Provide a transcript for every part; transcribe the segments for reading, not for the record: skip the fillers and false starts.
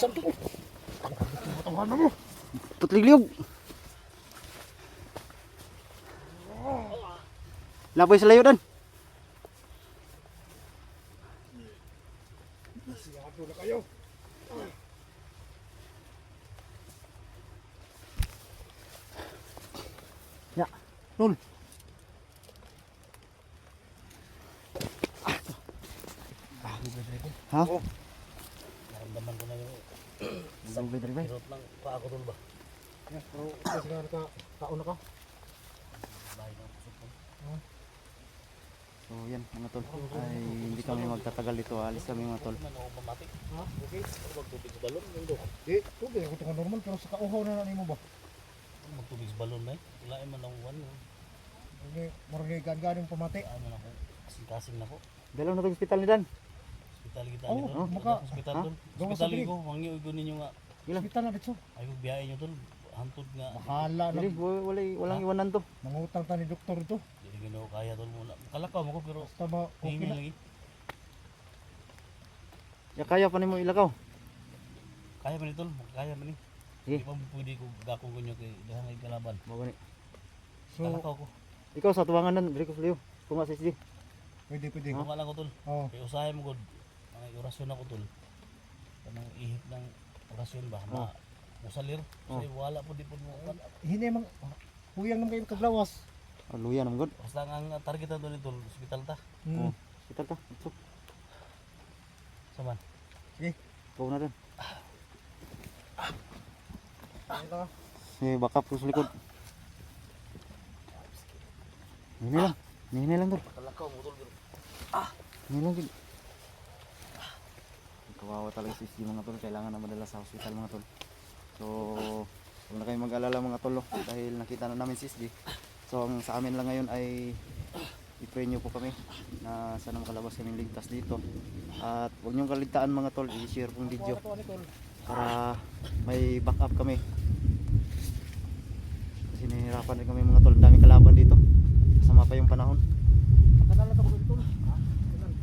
Bisan to. Tawanan mo. Putligliyog. Laboy sa layo dan. Sigado na kayo. Ya, Lul. Ha? Naramdaman ko na yung Sabay drive. hirot ng paa ko tol ba? Ya, pero kasi nga kauna ka. Bahay ng pusok ko. So yan mga tol. Ay hindi kami magtatagal dito. Alis kami mga tol. Man ako mamati. Ha? Okay. Ano magtubig sa balon? Mundo. Di, tubig ako tong normal pero sa kauhaw na nimo ba? Ano magtubig sa balon na eh? Wala man ang one. Hindi marami gan-ganing pamati. Ano na ako? Kasing-kasing na ko. Dalaw na to hospital ni Dan. Hospital kita Oh, tol. maka- Hospital ha? tol. Gawa sa Hospital pilig. ko. Mangyo ko ninyo nga. Ilang? Hospital na dito. Ay ko biyahe nyo tol. Hantod nga. Bahala na. Dili, walang iwanan to. Mangutang ta ni doktor ito. Hindi ginawa kaya tol muna. Kalakaw mo ko pero Basta ba okay hingi na. lagi. Ya kaya pa nimo ilakaw. Kaya man ni tol. Kaya man ni. Sige. Hindi pa pwede ko gakong kunyo kay dahan ay kalaban. Mo gani. So, Kalakaw ko. Ikaw sa tuwangan nan, diri ko sa liyo. Tunga sa SG. pwede. Kung lang ko tol. Oh. Kaya usahay mo god. Ang orasyon ako tol. Kanang ihip ng orasyon ba? Oh. Musalir. Oh. Kasi wala po di po mo. Hini mang huyang naman kayo kaglawas. Luya nam god. Basta ang target na tol tol. Hospital ta. Oh, hospital ta. So, Saman. go na Dan. Ano? Si bakap ko sa likod. Nihini lang tol. Kalakaw mo tol. Nihini lang. Kawawa talaga si SG mga tol. Kailangan na madala sa hospital mga tol. So, huwag na kayo mag-alala mga tol. Dahil nakita na namin si SG. So, ang sa amin lang ngayon ay i-pray nyo po kami na sana makalabas kaming ligtas dito. At huwag nyo kaligtaan mga tol. I-share pong video para may backup kami. Kasi nahihirapan rin kami mga tol. Ang daming kalaban dito. Kasama pa yung panahon. Pagkanalan ako dito. Ha? Kanan.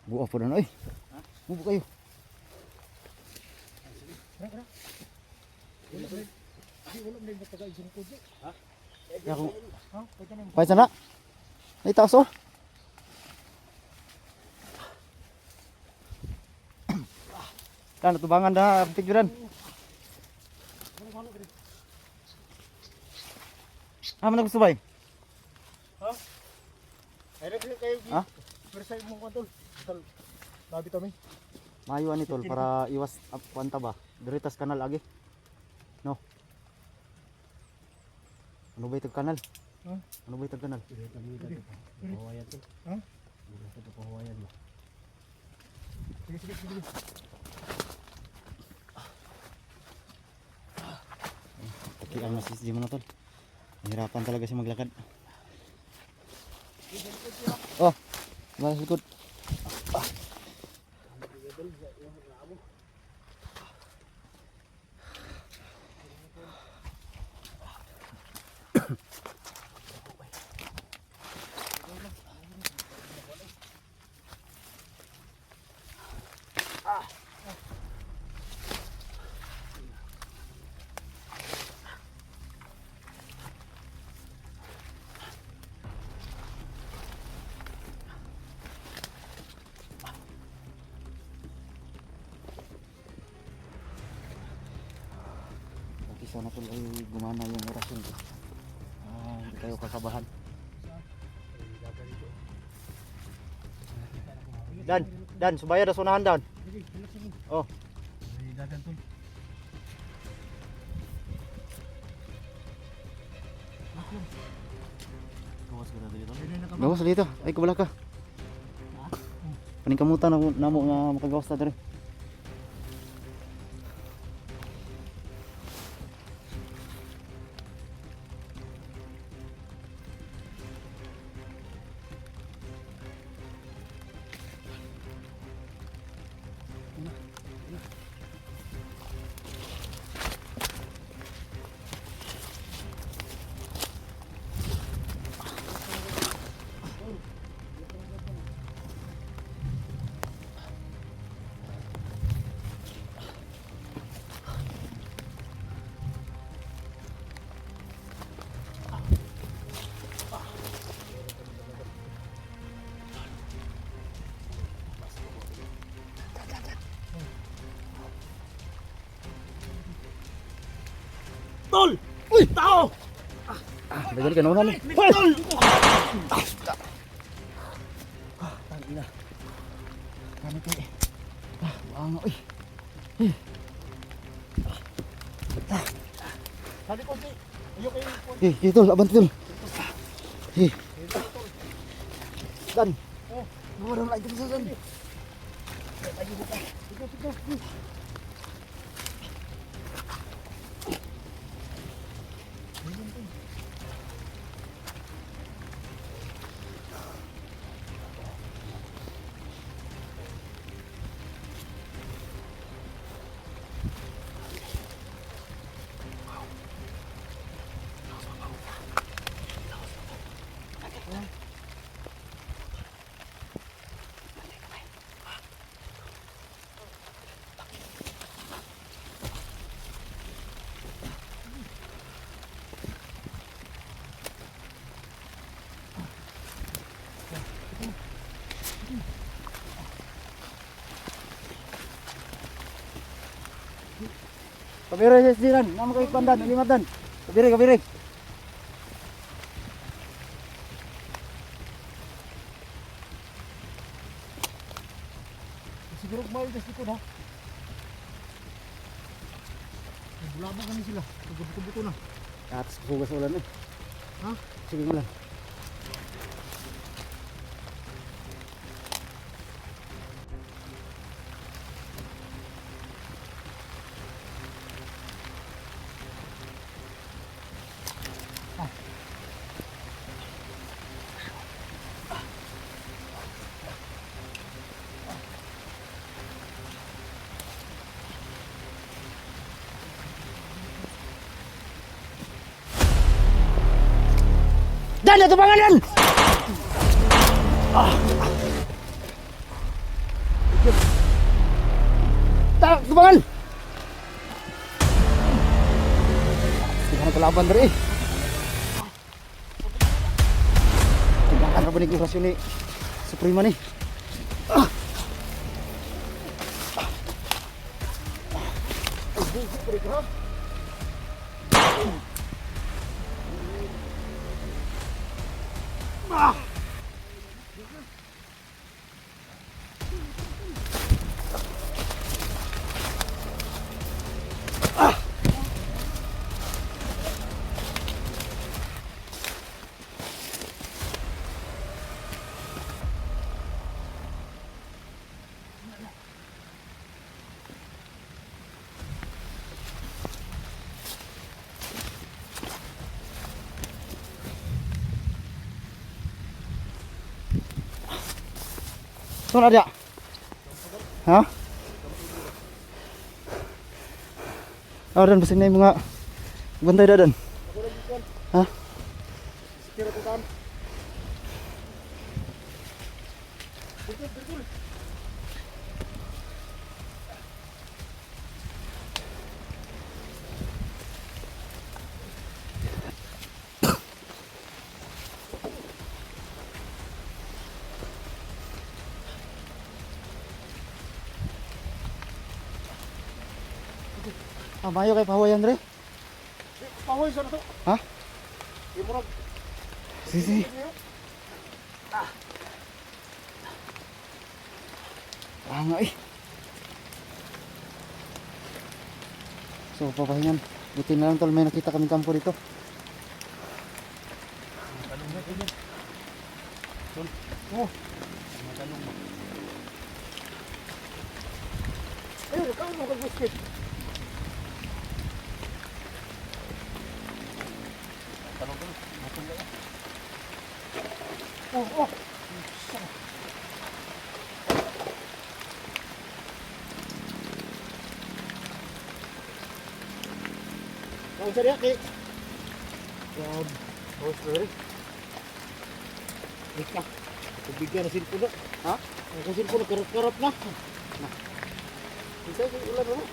Buo po na oy. Bubo kayo. Wala na yung taga isang kundi. Ya kung Ha? Pwede na. pahit sana. Ay taas oh. Dan tubangan dah pikiran. Ah, mana subay? Ay, kayo. Ha? Pero sa imong kantol. Labi kami. Mayo ani tol para iwas panta ba. Diritas kanal lagi. No. Ano ba itong kanal? Ha? Ano ba itong kanal? Pahawayan tol. Ha? Ito pahawayan mo. Sige. Okay, ang masis di mga tol. Mahirapan talaga siya maglakad. Oh, mas ikut. Sana tol ay gumana yung orasyon ko. Hindi tayo kakabahan. Dan, subaya da sunahan Dan. Oh, Ay, dagan tol. Kawas ka na dito. gawas dito. Ay kabala ka. Paning kamutan namo nga makagawas ta dere. Tol! Uy! Tao! Dali ka nauna ni. Tol! Tangina. Kami kay. Buang oy. Sabi ko, di. Ayok kayo. Dito, laban tol. Dan. Oh. Nawala lagi sa dan. Kabire sa siran, nama kay pandan, limatan. Kabire. Siguro kumain kasi likod ha. Bulabog kami sila. Buto-buto na. Atas sugas ulan eh. Ha? Sige ulan. Dan, itu panganan. Tak, tubangan. Gimana kelaban dari? Tubangan apa nih kurasi nih? Suprema nih. Saan ada? Hah? Oh, dan pasang na yung mga bantay dadan. Hah? Kira ko kan. Ah, mayo kay pahawayan dre. Pahoy sa na to. Ha? Imurag. Sisi. Ah, nga eh. So, papahingan. Buti na lang tol, may nakita kaming kampo dito. Oh. Ayun, kau mo kag-biscuit. Oh. Kau sa ki. Oh, sorry. Ika. Bigyan na silpo na. Ha? Ang silpo na karap-karap na. Isa yung ulan mo.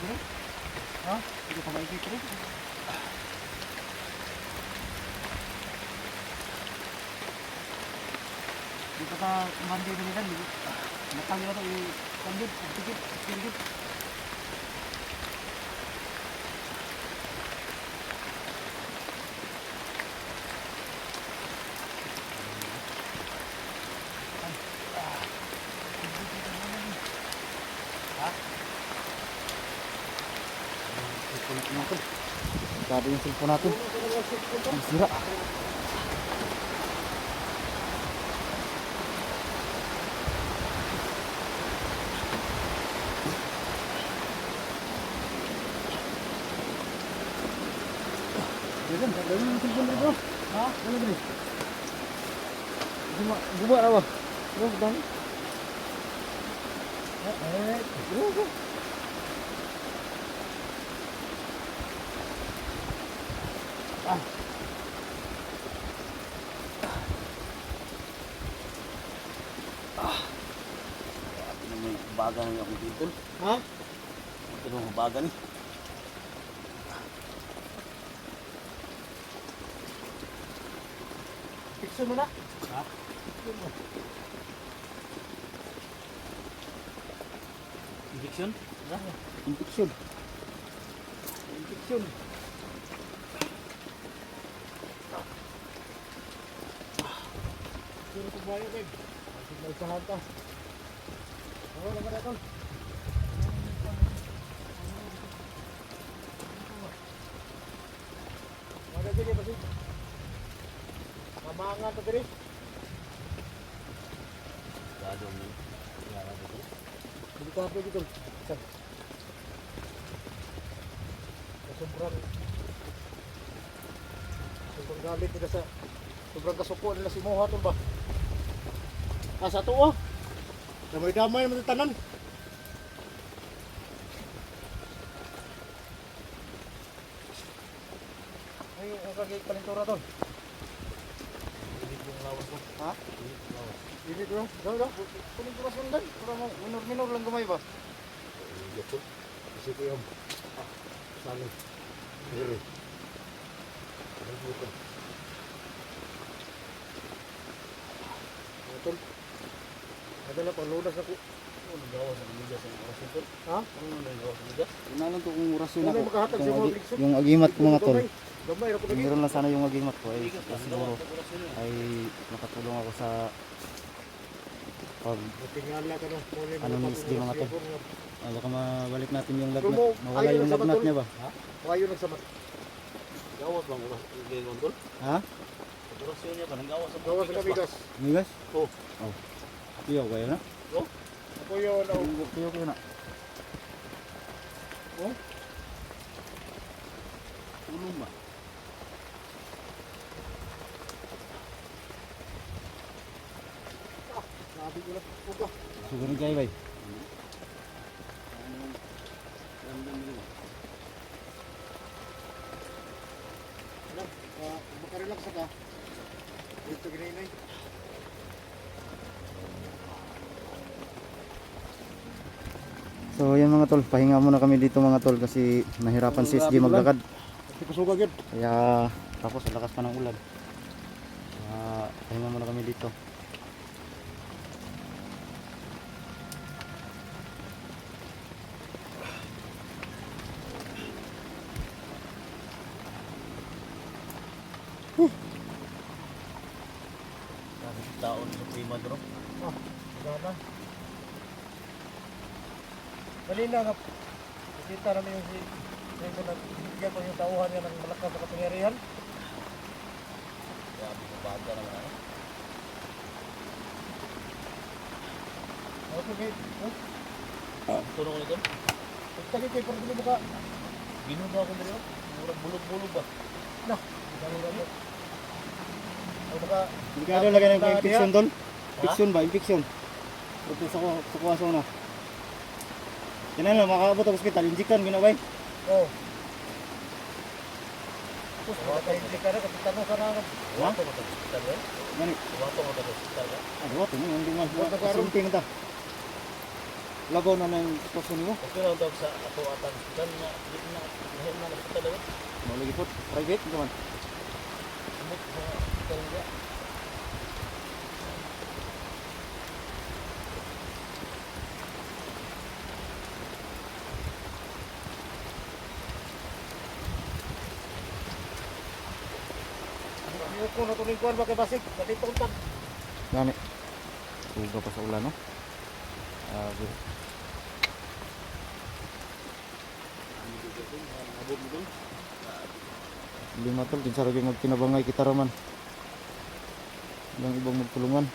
bro. Ha? Hindi pa maikit bro. Di pa ta mandi bilisan. Nakang nila to i-kandid. Pagtikit. Pagtikit. Sabi yung cellphone natin. Ang sira. Bilisan, dali yung cellphone bro. Ha? Ano gini? Guba raw. Bro, dami. Bro. Ito na may bagan ng ako dito. Ha? Ito na bagan. Fikso mo na. Ha? Injection? Infection. Infection. Sino ko bayo, babe? May usahan ka. Oo, naman na ito. Mga gini, pasi. Mamangan to diri. Gado mo. Yara dito. Hindi ko hapo dito. Saan? Sobrang galit nila sa sobrang kasuko nila si Moha to ba? Sa tuwa. Damay-damay naman sa tanan. Ay, ang kagay palintura to. Hindi ko lawas ko. Ha? Hindi ko lawas. Hindi ko. Daw. Palintura sa landan. Para mo, minor lang gamay ba? Ito. Kasi ko yung saling. Diri. Ano ito? Tol. Adala pa lunas ako. Ano nagawas ang ligas ang orasyon ko? Ha? Ano nagawas ang ligas? Inalan to kung orasyon Wala ako. may makahatag sa mga bigso. Yung agimat ko mga tol. Gamay ra ko lagi. Meron lang sana yung agimat ko ay Ligas lang siguro gawas ang orasyon niya. ay makatulong ako sa pag Tingala ka no. Ano ni SD mga tol? baka mabalik natin yung lagnat. Tumo, Mawala ayaw yung na sa lagnat batol. niya ba? Kayo nagsamat. Gawas bang orasyon ang tol? Ha? Orasyon niya ka nang gawas ang Gawas bigas na ba? bigas. Migas? Oh. Oh. Iyo kayo na? Ako yun. Iyo kayo na. Oh. Ulong ba? Sabi ko lang. Uga. Sugar ni kayo bay. Alam. Makarelax ka. Dito ginainay. So yan mga tol, pahinga muna kami dito mga tol kasi nahirapan si SG maglakad. Hindi ko suga yun. Kaya tapos ang lakas pa ng ulan. Kaya pahinga muna kami dito. Taon sa prima drop. Gana. Kanina nga. Kita namin yung si Renzo na bigyan ko yung tauhan niya ng malakas na kapangyarihan. Grabe sa baga naman ano. Okay. Tunog ko nito. Pagkakit kayo parang dito maka. Ginuga ako nito. Murag bulog-bulog ba? Nah. Gano'n. Ang maka. Delikado lagi ng infection tol. Ha? Infection ba? Infection. Ito sa kuwaso na. Yan lang, makaabot ang hospital. Injectan, ginabay. Oh. Tapos makakaindik ka na. Kapitan mo ka na. Wato mo sa hospital ba? Gani. Wato mo sa hospital ba? Ano, ito mo. Hindi mas. Huwag na karoon. Kasunting ta. Lagaw na ng sitwasyon nimo. Okay lang daw sa ato atang hospital nga di na lahi na hospital daw. Maulagi po, private naman. Amot sa hospital nga. Ano ko na tuning kuan ba kay Basig? Dati tungtag. Gani. Suga pa sa ulan, no? Good. Lima tol, kinsa ra gyud magkinabangay kita raman. Ilang ibang magtulungan.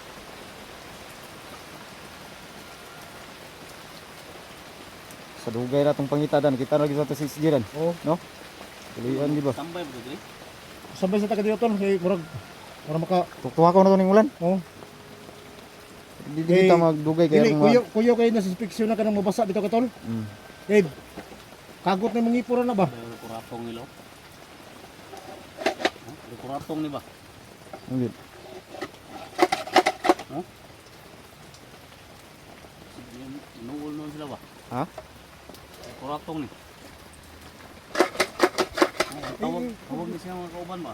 Sa dugay ra tong pangitadan, kita ra gyud sa sisgiran, Oh, no? Tuloyan di ba? Tambay mo diri. sabay sa taga dito tol kay murag maka Tuktuha ko na to ning ulan. oh. Di kita magdugay kay Dili kuyo kay na suspicion na kanang mabasa bitaw ka tol. Eh, kagot na mangipura na ba? Pero kuratong nilo. Kuratong ni ba? Hindi. Nuul nun sila ba? Ha? Kuratong ni. Tawag ni siya mga kauban ba?